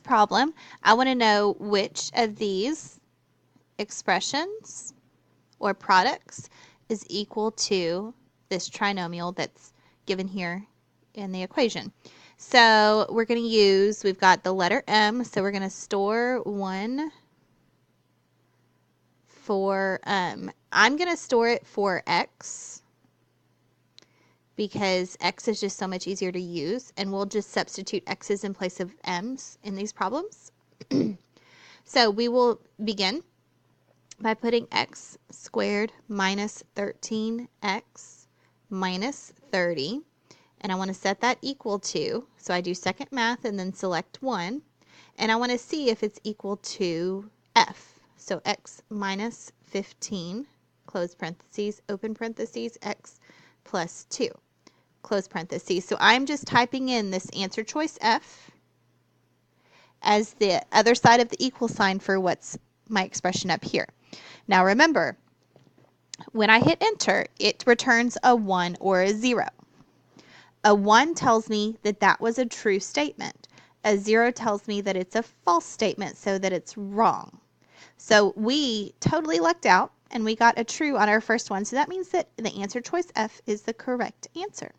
fourth problem, I want to know which of these expressions or products is equal to this trinomial that's given here in the equation. So we're going to use, we've got the letter M, so we're going to store 1 for, I'm going to store it for X because X is just so much easier to use, and we'll just substitute X's in place of M's in these problems. So we will begin by putting x squared minus 13x minus 30. And I want to set that equal to, so I do second math and then select 1. And I want to see if it's equal to f. So x minus 15, close parentheses, open parentheses, x plus 2, close parentheses. So I'm just typing in this answer choice f as the other side of the equal sign for what's my expression up here. Now remember, when I hit enter, it returns a 1 or a 0. A 1 tells me that that was a true statement. A 0 tells me that it's a false statement, so that it's wrong. So we totally lucked out, and we got a true on our first one. So that means that the answer choice F is the correct answer.